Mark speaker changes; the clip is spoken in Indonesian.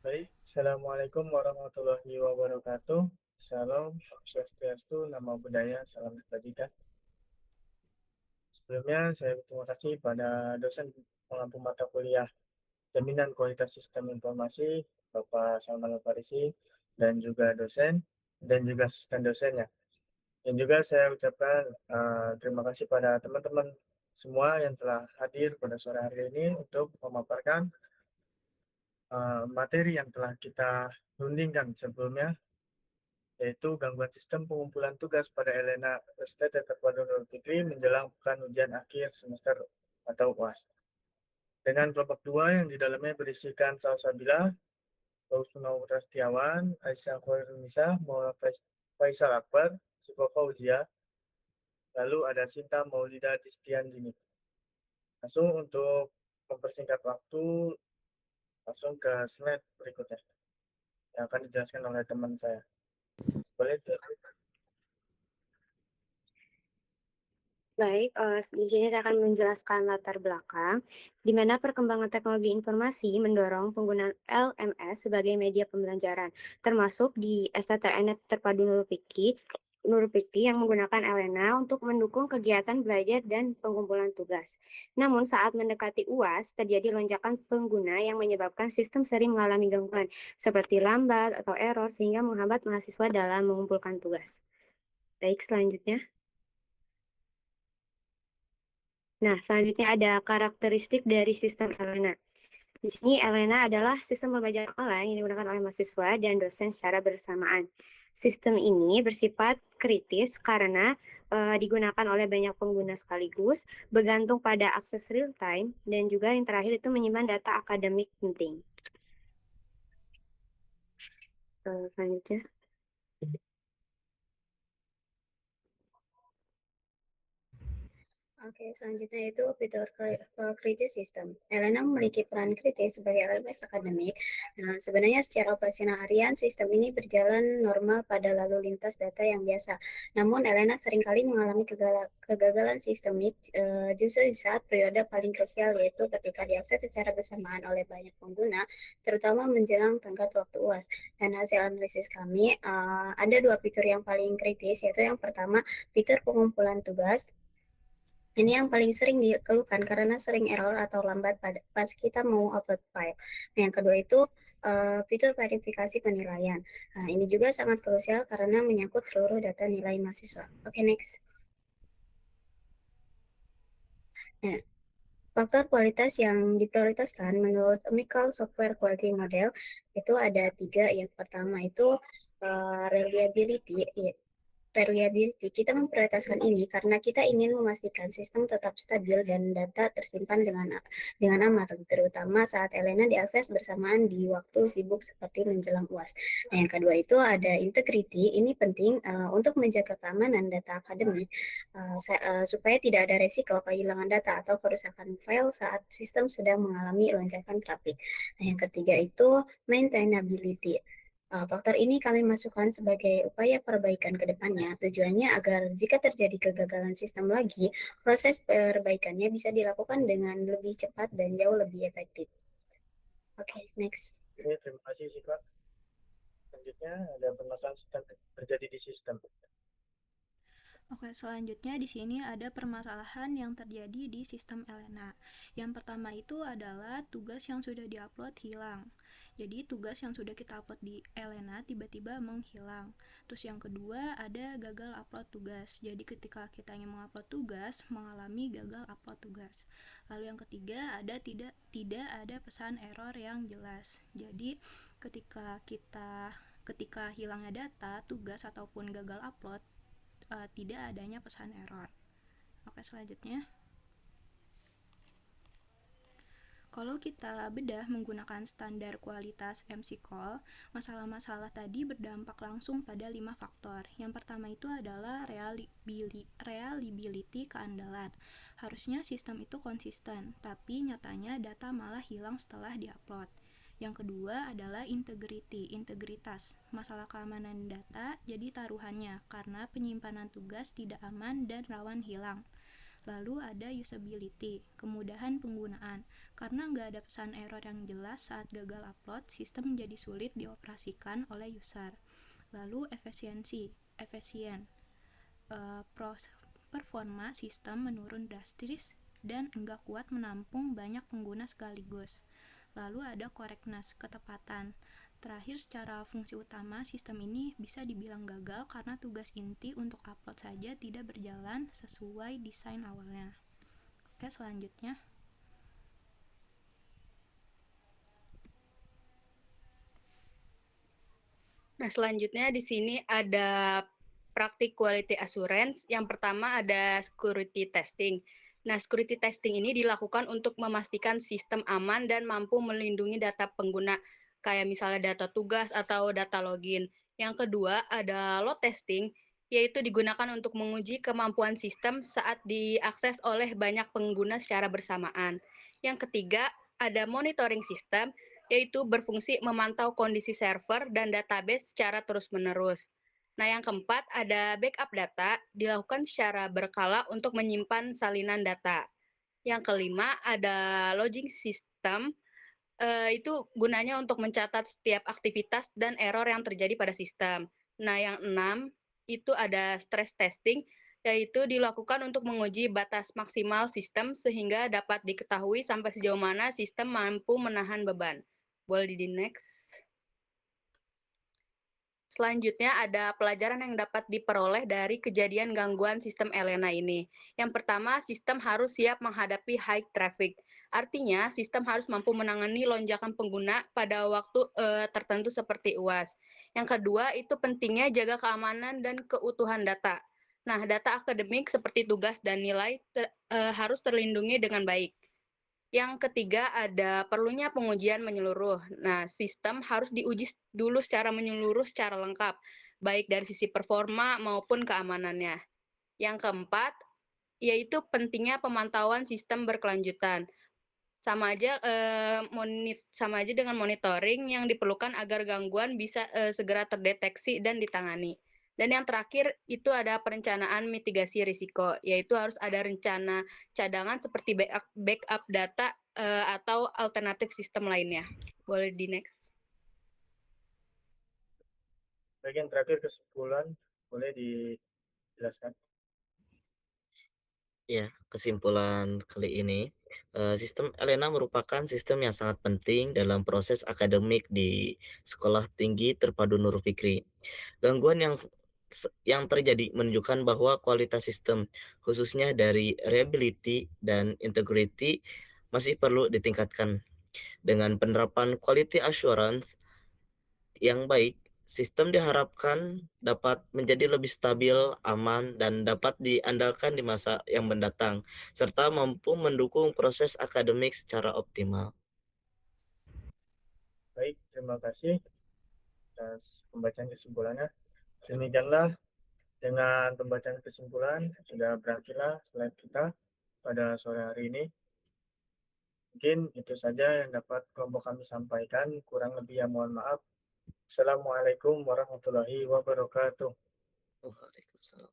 Speaker 1: Baik, Assalamualaikum warahmatullahi wabarakatuh. Salam, Om Swastiastu, Namo Buddhaya, salam kebajikan. Sebelumnya, saya berterima kasih pada dosen pengampu mata kuliah Jaminan Kualitas Sistem Informasi, Bapak Salman Al-Farisi, dan juga dosen, dan juga asisten dosennya. Dan juga saya ucapkan terima kasih pada teman-teman semua yang telah hadir pada sore hari ini untuk memaparkan materi yang telah kita rundingkan sebelumnya, yaitu gangguan sistem pengumpulan tugas pada Elena Estate Terpadu Nurul Fikri menjelang pekan ujian akhir semester atau UAS. Dengan kelompok dua yang di dalamnya berisikan Salsabila, Faustuna Putra Setiawan, Aisyah Khairunnisa, Muhammad Faisal Akbar, Sikofa Ujia, lalu ada Sinta Maulida Distian Dini. Langsung untuk mempersingkat waktu, langsung ke slide berikutnya yang akan dijelaskan oleh teman saya. Boleh.
Speaker 2: Baik, di sini saya akan menjelaskan latar belakang, di mana perkembangan teknologi informasi mendorong penggunaan LMS sebagai media pembelajaran, termasuk di STTN Terpadu Nurul Fikri yang menggunakan Elena untuk mendukung kegiatan belajar dan pengumpulan tugas. Namun saat mendekati UAS, terjadi lonjakan pengguna yang menyebabkan sistem sering mengalami gangguan, seperti lambat atau error sehingga menghambat mahasiswa dalam mengumpulkan tugas. Baik, selanjutnya. Nah, selanjutnya ada karakteristik dari sistem Elena. Di sini Elena adalah sistem pembelajaran online yang digunakan oleh mahasiswa dan dosen secara bersamaan. Sistem ini bersifat kritis karena digunakan oleh banyak pengguna sekaligus, bergantung pada akses real time, dan juga yang terakhir itu menyimpan data akademik penting. Selanjutnya. Oke, selanjutnya itu fitur kritis sistem. Elena memiliki peran kritis sebagai LMS akademik. Nah, sebenarnya secara operasional harian, sistem ini berjalan normal pada lalu lintas data yang biasa. Namun, Elena seringkali mengalami kegagalan sistemik justru di saat periode paling krusial, yaitu ketika diakses secara bersamaan oleh banyak pengguna, terutama menjelang tenggat waktu UAS. Dan hasil analisis kami, ada dua fitur yang paling kritis, yaitu yang pertama, fitur pengumpulan tugas. Ini yang paling sering dikeluhkan karena sering error atau lambat pas kita mau upload file. Nah, yang kedua itu fitur verifikasi penilaian. Nah, ini juga sangat krusial karena menyangkut seluruh data nilai mahasiswa. Oke, next. Nah, faktor kualitas yang diprioritaskan menurut Amical Software Quality Model itu ada tiga. Yang pertama itu reliability, reliability, kita memprioritaskan ini karena kita ingin memastikan sistem tetap stabil dan data tersimpan dengan aman, terutama saat Elena diakses bersamaan di waktu sibuk seperti menjelang UAS. Nah, yang kedua itu ada integrity. Ini penting untuk menjaga keamanan data akademik supaya tidak ada resiko kehilangan data atau kerusakan file saat sistem sedang mengalami lonjakan traffic. Nah, yang ketiga itu maintainability. Faktor ini kami masukkan sebagai upaya perbaikan ke depannya. Tujuannya agar jika terjadi kegagalan sistem lagi, proses perbaikannya bisa dilakukan dengan lebih cepat dan jauh lebih efektif. Oke, next.
Speaker 1: Oke, terima kasih Sifat. Selanjutnya ada permasalahan sistem terjadi di sistem.
Speaker 3: Oke, selanjutnya di sini ada permasalahan yang terjadi di sistem Elena. Yang pertama itu adalah tugas yang sudah diupload hilang. Jadi tugas yang sudah kita upload di Elena tiba-tiba menghilang. Terus yang kedua ada gagal upload tugas. Jadi ketika kita ingin mengupload tugas mengalami gagal upload tugas. Lalu yang ketiga ada tidak ada pesan error yang jelas. Jadi ketika hilangnya data, tugas ataupun gagal upload, tidak adanya pesan error. Oke, selanjutnya. Kalau kita bedah menggunakan standar kualitas MCCall, masalah-masalah tadi berdampak langsung pada 5 faktor. Yang pertama itu adalah reliability keandalan. Harusnya sistem itu konsisten, tapi nyatanya data malah hilang setelah diupload. Yang kedua adalah integritas. Masalah keamanan data jadi taruhannya karena penyimpanan tugas tidak aman dan rawan hilang. Lalu ada usability, kemudahan penggunaan. Karena nggak ada pesan error yang jelas saat gagal upload, sistem menjadi sulit dioperasikan oleh user. Lalu efisien. Performa sistem menurun drastis dan enggak kuat menampung banyak pengguna sekaligus. Lalu ada correctness, ketepatan. Terakhir, secara fungsi utama, sistem ini bisa dibilang gagal karena tugas inti untuk upload saja tidak berjalan sesuai desain awalnya. Oke, selanjutnya.
Speaker 4: Nah, selanjutnya di sini ada praktik quality assurance. Yang pertama ada security testing. Nah, security testing ini dilakukan untuk memastikan sistem aman dan mampu melindungi data pengguna, kayak misalnya data tugas atau data login. Yang kedua ada load testing, yaitu digunakan untuk menguji kemampuan sistem saat diakses oleh banyak pengguna secara bersamaan. Yang ketiga ada monitoring system, yaitu berfungsi memantau kondisi server dan database secara terus-menerus. Nah, yang keempat ada backup data, dilakukan secara berkala untuk menyimpan salinan data. Yang kelima ada logging system, itu gunanya untuk mencatat setiap aktivitas dan error yang terjadi pada sistem. Nah, yang enam itu ada stress testing, yaitu dilakukan untuk menguji batas maksimal sistem sehingga dapat diketahui sampai sejauh mana sistem mampu menahan beban. Boleh di next. Selanjutnya ada pelajaran yang dapat diperoleh dari kejadian gangguan sistem Elena ini. Yang pertama, sistem harus siap menghadapi high traffic. Artinya, sistem harus mampu menangani lonjakan pengguna pada waktu tertentu seperti UAS. Yang kedua, itu pentingnya jaga keamanan dan keutuhan data. Nah, data akademik seperti tugas dan nilai harus terlindungi dengan baik. Yang ketiga ada perlunya pengujian menyeluruh. Nah, sistem harus diuji dulu secara menyeluruh secara lengkap, baik dari sisi performa maupun keamanannya. Yang keempat, yaitu pentingnya pemantauan sistem berkelanjutan. Sama aja dengan monitoring yang diperlukan agar gangguan bisa segera terdeteksi dan ditangani. Dan yang terakhir itu ada perencanaan mitigasi risiko, yaitu harus ada rencana cadangan seperti backup data atau alternatif sistem lainnya. Boleh di next.
Speaker 1: Bagian terakhir kesimpulan, boleh dijelaskan?
Speaker 5: Ya, kesimpulan kali ini, sistem Elena merupakan sistem yang sangat penting dalam proses akademik di Sekolah Tinggi Terpadu Nurul Fikri. Gangguan yang terjadi menunjukkan bahwa kualitas sistem, khususnya dari reliability dan integrity, masih perlu ditingkatkan. Dengan penerapan quality assurance yang baik, sistem diharapkan dapat menjadi lebih stabil, aman, dan dapat diandalkan di masa yang mendatang, serta mampu mendukung proses akademik secara optimal.
Speaker 1: Baik, terima kasih atas pembacaan kesimpulannya. Demikianlah dengan pembacaan kesimpulan sudah berakhirlah slide kita pada sore hari ini. Mungkin itu saja yang dapat kelompok kami sampaikan. Kurang lebih ya mohon maaf. Assalamualaikum warahmatullahi wabarakatuh.
Speaker 5: Waalaikumsalam.